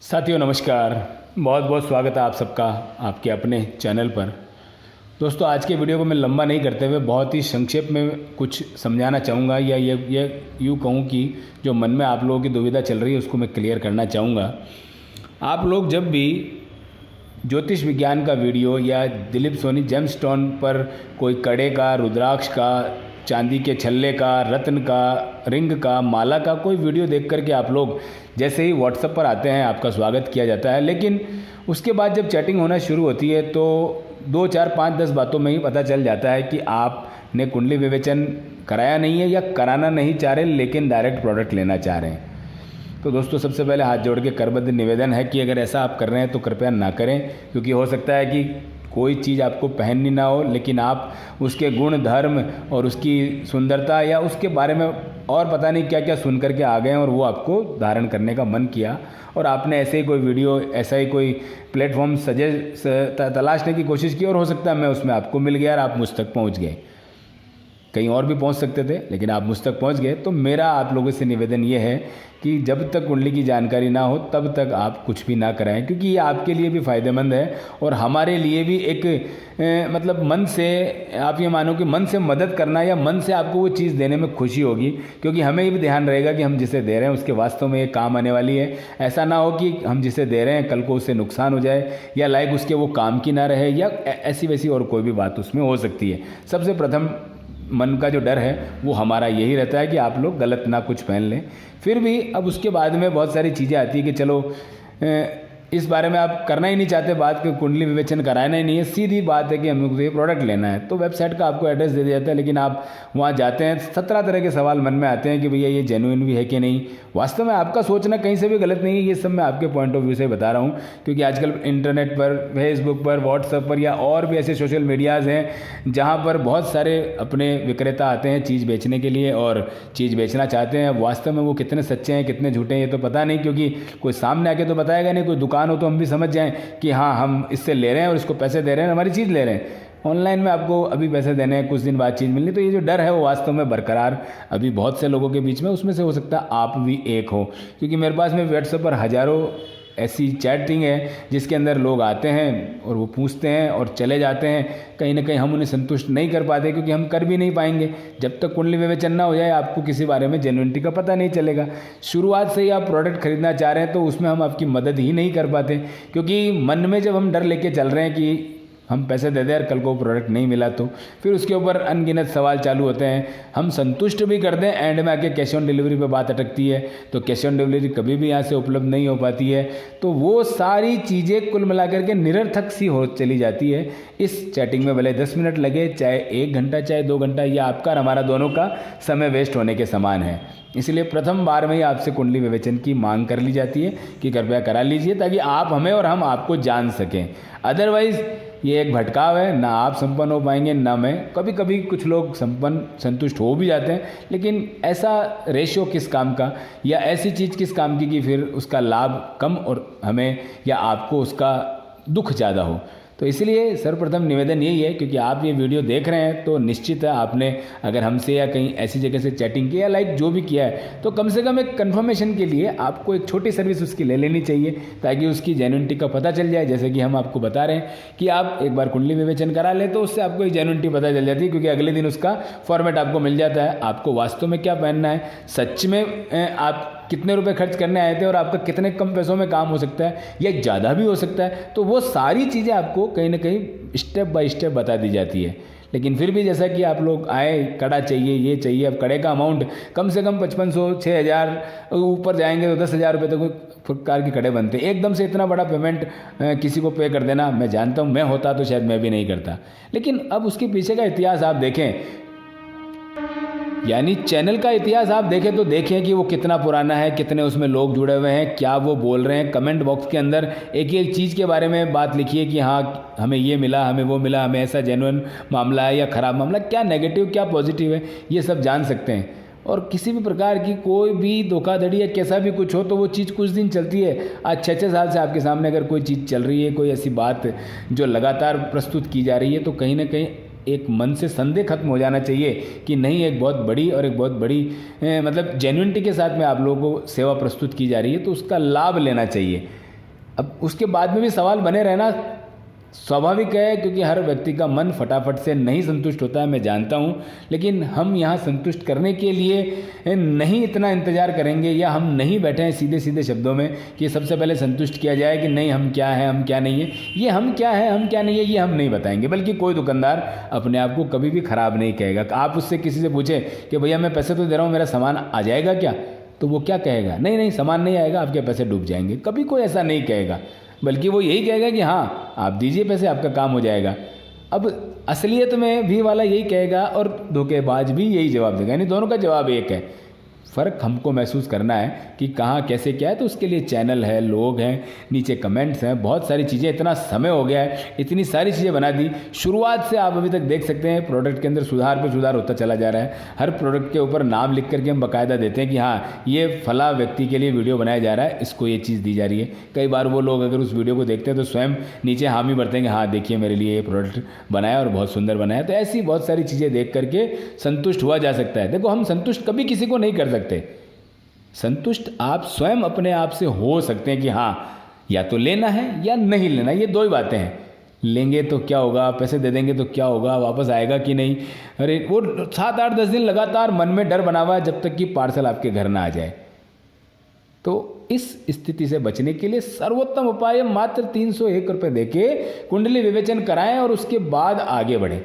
साथियों नमस्कार। बहुत बहुत स्वागत है आप सबका आपके अपने चैनल पर। दोस्तों आज के वीडियो को मैं लंबा नहीं करते हुए बहुत ही संक्षेप में कुछ समझाना चाहूँगा या ये यूँ कहूँ कि जो मन में आप लोगों की दुविधा चल रही है उसको मैं क्लियर करना चाहूँगा। आप लोग जब भी ज्योतिष विज्ञान का वीडियो या दिलीप सोनी जेमस्टोन पर कोई कड़े का, रुद्राक्ष का, चांदी के छल्ले का, रत्न का, रिंग का, माला का कोई वीडियो देख करके आप लोग जैसे ही व्हाट्सएप पर आते हैं आपका स्वागत किया जाता है, लेकिन उसके बाद जब चैटिंग होना शुरू होती है तो 2, 4, 5, 10 बातों में ही पता चल जाता है कि आपने कुंडली विवेचन कराया नहीं है या कराना नहीं चाह रहे लेकिन डायरेक्ट प्रोडक्ट लेना चाह रहे हैं। तो दोस्तों सबसे पहले हाथ जोड़ के करबद्ध निवेदन है कि अगर ऐसा आप कर रहे हैं तो कृपया ना करें, क्योंकि हो सकता है कि कोई चीज़ आपको पहननी ना हो लेकिन आप उसके गुण धर्म और उसकी सुंदरता या उसके बारे में और पता नहीं क्या क्या सुन करके आ गए और वो आपको धारण करने का मन किया और आपने ऐसे ही कोई वीडियो, ऐसा ही कोई प्लेटफॉर्म तलाशने की कोशिश की और हो सकता है मैं उसमें आपको मिल गया और आप मुझ तक पहुँच गए। कहीं और भी पहुंच सकते थे लेकिन आप मुझ तक पहुंच गए। तो मेरा आप लोगों से निवेदन ये है कि जब तक कुंडली की जानकारी ना हो तब तक आप कुछ भी ना कराएं, क्योंकि ये आपके लिए भी फ़ायदेमंद है और हमारे लिए भी एक मतलब मन से आप ये मानो कि मन से मदद करना या मन से आपको वो चीज़ देने में खुशी होगी, क्योंकि हमें ये भी ध्यान रहेगा कि हम जिसे दे रहे हैं उसके वास्तव में ये काम आने वाली है। ऐसा ना हो कि हम जिसे दे रहे हैं कल को उससे नुकसान हो जाए या लाइक उसके वो काम की ना रहे या ऐसी वैसी और कोई भी बात उसमें हो सकती है। सबसे प्रथम मन का जो डर है वो हमारा यही रहता है कि आप लोग गलत ना कुछ पहन लें। फिर भी अब उसके बाद में बहुत सारी चीज़ें आती है कि चलो इस बारे में आप करना ही नहीं चाहते, बात कि कुंडली विवेचन कराना ही नहीं है, सीधी बात है कि हमको ये प्रोडक्ट लेना है। तो वेबसाइट का आपको एड्रेस दे दिया जाता है लेकिन आप वहाँ जाते हैं 17 तरह के सवाल मन में आते हैं कि भैया ये जेन्युइन भी है कि नहीं। वास्तव में आपका सोचना कहीं से भी गलत नहीं है, ये सब मैं आपके पॉइंट ऑफ व्यू से बता रहा हूँ, क्योंकि आजकल इंटरनेट पर, फेसबुक पर, व्हाट्सएप पर या और भी ऐसे सोशल मीडियाज़ हैं जहाँ पर बहुत सारे अपने विक्रेता आते हैं चीज़ बेचने के लिए और चीज़ बेचना चाहते हैं। वास्तव में वो कितने सच्चे हैं कितने झूठे हैं ये तो पता नहीं, क्योंकि कोई सामने आके तो बताएगा नहीं। कोई दुकान हो तो हम भी समझ जाएं कि हाँ हम इससे ले रहे हैं और इसको पैसे दे रहे हैं, हमारी चीज़ ले रहे हैं। ऑनलाइन में आपको अभी पैसे देने हैं, कुछ दिन बाद चीज़ मिलनी। तो ये जो डर है वो वास्तव में बरकरार अभी बहुत से लोगों के बीच में, उसमें से हो सकता है आप भी एक हो, क्योंकि मेरे पास में व्हाट्सएप पर हज़ारों ऐसी चैटिंग है जिसके अंदर लोग आते हैं और वो पूछते हैं और चले जाते हैं। कहीं ना कहीं हम उन्हें संतुष्ट नहीं कर पाते, क्योंकि हम कर भी नहीं पाएंगे जब तक कुंडली विवेचन ना हो जाए। आपको किसी बारे में जेन्युइनिटी का पता नहीं चलेगा। शुरुआत से ही आप प्रोडक्ट खरीदना चाह रहे हैं तो उसमें हम आपकी मदद ही नहीं कर पाते, क्योंकि मन में जब हम डर लेके चल रहे हैं कि हम पैसे दे दें और कल को प्रोडक्ट नहीं मिला तो फिर उसके ऊपर अनगिनत सवाल चालू होते हैं। हम संतुष्ट भी कर दें, एंड में आके कैश ऑन डिलीवरी पे बात अटकती है, तो कैश ऑन डिलीवरी कभी भी यहाँ से उपलब्ध नहीं हो पाती है। तो वो सारी चीज़ें कुल मिलाकर के निरर्थक सी हो चली जाती है। इस चैटिंग में भले 10 मिनट लगे, चाहे 1 घंटा, चाहे 2 घंटा, ये आपका और हमारा दोनों का समय वेस्ट होने के समान है। इसलिए प्रथम बार में ही आपसे कुंडली विवेचन की मांग कर ली जाती है कि कृपया करा लीजिए, ताकि आप हमें और हम आपको जान सकें। अदरवाइज़ ये एक भटकाव है, ना आप संपन्न हो पाएंगे ना मैं। कभी कभी कुछ लोग संतुष्ट हो भी जाते हैं, लेकिन ऐसा रेशियो किस काम का या ऐसी चीज़ किस काम की कि फिर उसका लाभ कम और हमें या आपको उसका दुख ज़्यादा हो। तो इसलिए सर्वप्रथम निवेदन यही है, क्योंकि आप ये वीडियो देख रहे हैं तो निश्चित है आपने अगर हमसे या कहीं ऐसी जगह से चैटिंग की या लाइक जो भी किया है तो कम से कम एक कन्फर्मेशन के लिए आपको एक छोटी सर्विस उसकी ले लेनी चाहिए, ताकि उसकी जेन्युइनिटी का पता चल जाए। जैसे कि हम आपको बता रहे हैं कि आप एक बार कुंडली विवेचन करा लें तो उससे आपको एक जेन्युइनिटी पता चल जाती है, क्योंकि अगले दिन उसका फॉर्मेट आपको मिल जाता है। आपको वास्तव में क्या पहनना है, सच में आप कितने रुपए खर्च करने आए थे और आपका कितने कम पैसों में काम हो सकता है या ज़्यादा भी हो सकता है। तो वो सारी चीज़ें आपको कहीं ना कहीं स्टेप बाय स्टेप बता दी जाती है। लेकिन फिर भी जैसा कि आप लोग आए, कड़ा चाहिए, ये चाहिए, अब कड़े का अमाउंट कम से कम 5500, 6000, ऊपर जाएंगे तो 10,000 रुपये तक प्रकार के कड़े बनते हैं। एकदम से इतना बड़ा पेमेंट किसी को पे कर देना, मैं जानता हूँ मैं होता तो शायद मैं भी नहीं करता। लेकिन अब उसके पीछे का इतिहास आप देखें, यानी चैनल का इतिहास आप देखें तो देखें कि वो कितना पुराना है, कितने उसमें लोग जुड़े हुए हैं, क्या वो बोल रहे हैं। कमेंट बॉक्स के अंदर एक एक चीज़ के बारे में बात लिखिए कि हाँ हमें ये मिला, हमें वो मिला, हमें ऐसा जेन्युइन मामला है या ख़राब मामला, क्या नेगेटिव क्या पॉजिटिव है ये सब जान सकते हैं। और किसी भी प्रकार की कोई भी धोखाधड़ी या कैसा भी कुछ हो तो वो चीज़ कुछ दिन चलती है। आज 6-6 साल से आपके सामने अगर कोई चीज़ चल रही है, कोई ऐसी बात जो लगातार प्रस्तुत की जा रही है, तो कहीं ना कहीं एक मन से संदेह खत्म हो जाना चाहिए कि नहीं, एक बहुत बड़ी और एक बहुत बड़ी मतलब जेन्युइनिटी के साथ में आप लोगों को सेवा प्रस्तुत की जा रही है, तो उसका लाभ लेना चाहिए। अब उसके बाद में भी सवाल बने रहना स्वाभाविक है, क्योंकि हर व्यक्ति का मन फटाफट से नहीं संतुष्ट होता है, मैं जानता हूँ। लेकिन हम यहाँ संतुष्ट करने के लिए नहीं इतना इंतज़ार करेंगे, या हम नहीं बैठे हैं सीधे सीधे शब्दों में कि सबसे पहले संतुष्ट किया जाए कि नहीं हम क्या है, हम क्या नहीं है। ये हम क्या है, हम क्या नहीं है, ये हम नहीं बताएंगे। बल्कि कोई दुकानदार अपने आप को कभी भी ख़राब नहीं कहेगा। आप उससे किसी से पूछें कि भैया मैं पैसे तो दे रहा हूँ, मेरा सामान आ जाएगा क्या, तो वो क्या कहेगा, नहीं नहीं सामान नहीं आएगा, आपके पैसे डूब जाएंगे। कभी कोई ऐसा नहीं कहेगा, बल्कि वो यही कहेगा कि हाँ आप दीजिए पैसे, आपका काम हो जाएगा। अब असलियत में भी वाला यही कहेगा और धोखेबाज भी यही जवाब देगा, यानी दोनों का जवाब एक है। फ़र्क हमको महसूस करना है कि कहाँ कैसे क्या है। तो उसके लिए चैनल है, लोग हैं, नीचे कमेंट्स हैं, बहुत सारी चीज़ें। इतना समय हो गया है, इतनी सारी चीज़ें बना दी। शुरुआत से आप अभी तक देख सकते हैं प्रोडक्ट के अंदर सुधार पे सुधार होता चला जा रहा है। हर प्रोडक्ट के ऊपर नाम लिख करके हम बाकायदा देते हैं कि हाँ ये फला व्यक्ति के लिए वीडियो बनाया जा रहा है, इसको ये चीज़ दी जा रही है। कई बार वो लोग अगर उस वीडियो को देखते हैं तो स्वयं नीचे हामी भरते हैं कि हाँ देखिए मेरे लिए ये प्रोडक्ट बनाया और बहुत सुंदर बनाया। तो ऐसी बहुत सारी चीज़ें देख करके संतुष्ट हुआ जा सकता है। देखो हम संतुष्ट कभी किसी को नहीं कर सकते। संतुष्ट आप स्वयं अपने आप से हो सकते हैं कि हाँ या तो लेना है या नहीं लेना, ये दो ही बातें हैं। लेंगे तो क्या होगा, पैसे दे देंगे तो क्या होगा, वापस आएगा कि नहीं। अरे वो 7 8 10 दिन लगातार मन में डर बना हुआ है जब तक कि पार्सल आपके घर ना आ जाए। तो इस स्थिति से बचने के लिए सर्वोत्तम उपाय मात्र 301 रुपये देके कुंडली विवेचन कराएं और उसके बाद आगे बढ़ें।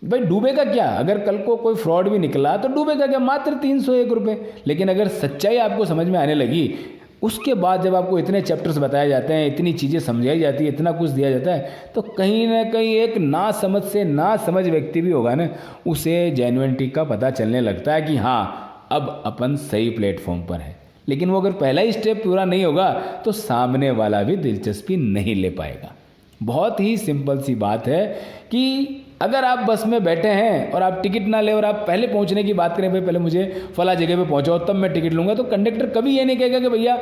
भाई डूबेगा क्या, अगर कल को कोई फ्रॉड भी निकला तो डूबेगा क्या, मात्र 301 रुपये। लेकिन अगर सच्चाई आपको समझ में आने लगी, उसके बाद जब आपको इतने चैप्टर्स बताए जाते हैं, इतनी चीज़ें समझाई जाती है, इतना कुछ दिया जाता है, तो कहीं ना कहीं एक ना समझ व्यक्ति भी होगा ना, उसे जेन्युइनिटी का पता चलने लगता है कि हाँ अब अपन सही प्लेटफॉर्म पर है। लेकिन वो अगर पहला ही स्टेप पूरा नहीं होगा तो सामने वाला भी दिलचस्पी नहीं ले पाएगा। बहुत ही सिंपल सी बात है कि अगर आप बस में बैठे हैं और आप टिकट ना ले और आप पहले पहुंचने की बात करें, भाई पहले मुझे फला जगह पे पहुंचाओ तब मैं टिकट लूँगा, तो कंडक्टर कभी ये नहीं कहेगा कि भैया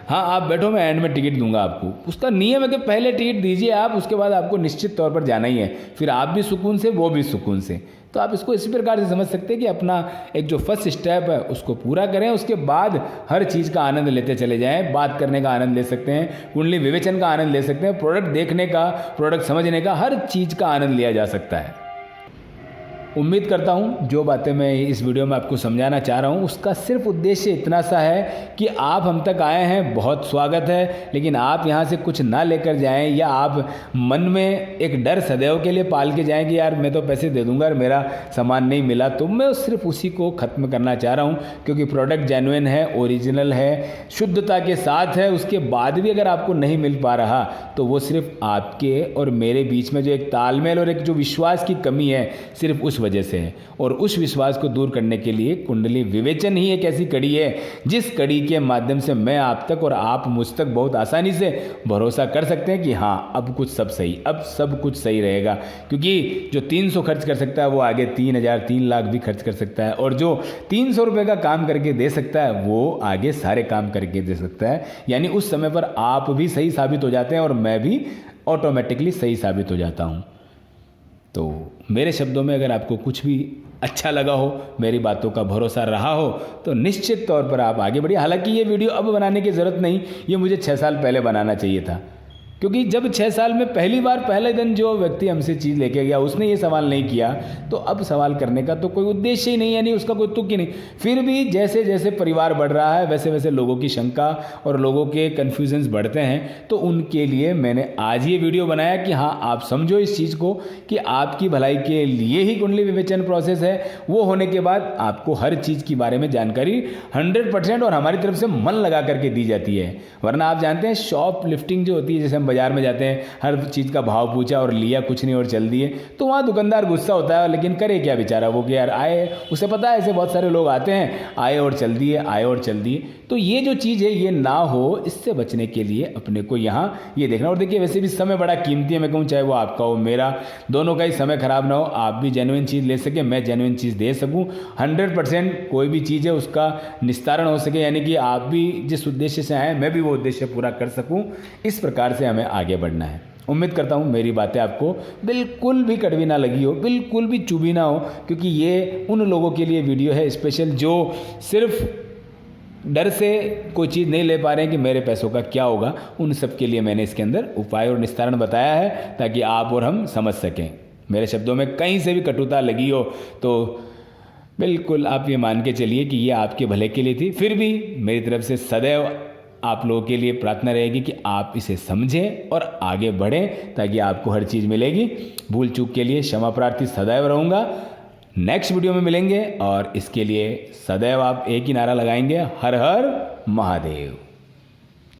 हाँ आप बैठो मैं एंड में टिकट दूंगा आपको। उसका नियम है कि पहले टिकट दीजिए आप, उसके बाद आपको निश्चित तौर पर जाना ही है। फिर आप भी सुकून से, वो भी सुकून से। तो आप इसको इसी प्रकार से समझ सकते हैं कि अपना एक जो फर्स्ट स्टेप है उसको पूरा करें, उसके बाद हर चीज़ का आनंद लेते चले जाएं। बात करने का आनंद ले सकते हैं, कुंडली विवेचन का आनंद ले सकते हैं, प्रोडक्ट देखने का, प्रोडक्ट समझने का, हर चीज़ का आनंद लिया जा सकता है। उम्मीद करता हूँ जो बातें मैं इस वीडियो में आपको समझाना चाह रहा हूँ उसका सिर्फ उद्देश्य इतना सा है कि आप हम तक आए हैं, बहुत स्वागत है। लेकिन आप यहाँ से कुछ ना लेकर जाएं, या आप मन में एक डर सदैव के लिए पाल के जाएं कि यार मैं तो पैसे दे दूंगा और मेरा सामान नहीं मिला। तो मैं सिर्फ उसी को ख़त्म करना चाह रहा हूँ, क्योंकि प्रोडक्ट जेन्युइन है, ओरिजिनल है, शुद्धता के साथ है। उसके बाद भी अगर आपको नहीं मिल पा रहा तो वो सिर्फ आपके और मेरे बीच में जो एक तालमेल और एक जो विश्वास की कमी है, सिर्फ उस वजह से है। और उस विश्वास को दूर करने के लिए कुंडली विवेचन ही एक ऐसी कड़ी है जिस कड़ी के माध्यम से मैं आप तक और आप मुझ तक बहुत आसानी से भरोसा कर सकते हैं कि हाँ अब कुछ सब सही, अब सब कुछ सही रहेगा। क्योंकि जो 300 खर्च कर सकता है वो आगे 3000 3 लाख भी खर्च कर सकता है, और जो 300 रुपये का काम करके दे सकता है वो आगे सारे काम करके दे सकता है। यानी उस समय पर आप भी सही साबित हो जाते हैं और मैं भी ऑटोमेटिकली सही साबित हो जाता हूँ। तो मेरे शब्दों में अगर आपको कुछ भी अच्छा लगा हो, मेरी बातों का भरोसा रहा हो, तो निश्चित तौर पर आप आगे बढ़िए। हालांकि ये वीडियो अब बनाने की ज़रूरत नहीं, ये मुझे 6 साल पहले बनाना चाहिए था। क्योंकि जब 6 साल में पहली बार पहले दिन जो व्यक्ति हमसे चीज़ लेके गया उसने ये सवाल नहीं किया, तो अब सवाल करने का तो कोई उद्देश्य ही नहीं है, नहीं उसका कोई तुक ही नहीं। फिर भी जैसे जैसे परिवार बढ़ रहा है वैसे वैसे लोगों की शंका और लोगों के कन्फ्यूजन्स बढ़ते हैं। तो उनके लिए मैंने आज ये वीडियो बनाया कि हाँ आप समझो इस चीज़ को कि आपकी भलाई के लिए ही कुंडली विवेचन प्रोसेस है। वो होने के बाद आपको हर चीज़ के बारे में जानकारी 100% और हमारी तरफ से मन लगा करके दी जाती है। वरना आप जानते हैं शॉप लिफ्टिंग जो होती है, जैसे हम बाजार में जाते हैं, हर चीज़ का भाव पूछा और लिया कुछ नहीं और चल दिए, तो वहाँ दुकानदार गुस्सा होता है। लेकिन करे क्या बेचारा वो कि यार आए, उसे पता है ऐसे बहुत सारे लोग आते हैं, आए और चल दिए, आए और चल दिए। तो ये जो चीज़ है ये ना हो, इससे बचने के लिए अपने को यहाँ ये देखना। और देखिए वैसे भी समय बड़ा कीमती है, मैं कहूँ चाहे वो आपका हो मेरा, दोनों का ही समय खराब ना हो, आप भी जेन्युइन चीज़ ले सके, मैं जेन्युइन चीज़ दे सकूँ। 100% कोई भी चीज़ है उसका निस्तारण हो सके, यानी कि आप भी जिस उद्देश्य से आए मैं भी वो उद्देश्य पूरा कर सकूँ। इस प्रकार से हमें आगे बढ़ना है। उम्मीद करता हूँ मेरी बातें आपको बिल्कुल भी कड़वी ना लगी हो, बिल्कुल भी चुभी ना हो, क्योंकि ये उन लोगों के लिए वीडियो है स्पेशल जो सिर्फ डर से कोई चीज़ नहीं ले पा रहे हैं कि मेरे पैसों का क्या होगा, उन सब के लिए मैंने इसके अंदर उपाय और निस्तारण बताया है ताकि आप और हम समझ सकें। मेरे शब्दों में कहीं से भी कटुता लगी हो तो बिल्कुल आप ये मान के चलिए कि ये आपके भले के लिए थी। फिर भी मेरी तरफ से सदैव आप लोगों के लिए प्रार्थना रहेगी कि आप इसे समझें और आगे बढ़ें ताकि आपको हर चीज़ मिलेगी। भूल चूक के लिए क्षमा प्रार्थी सदैव रहूँगा। नेक्स्ट वीडियो में मिलेंगे और इसके लिए सदैव आप एक ही नारा लगाएंगे, हर हर महादेव।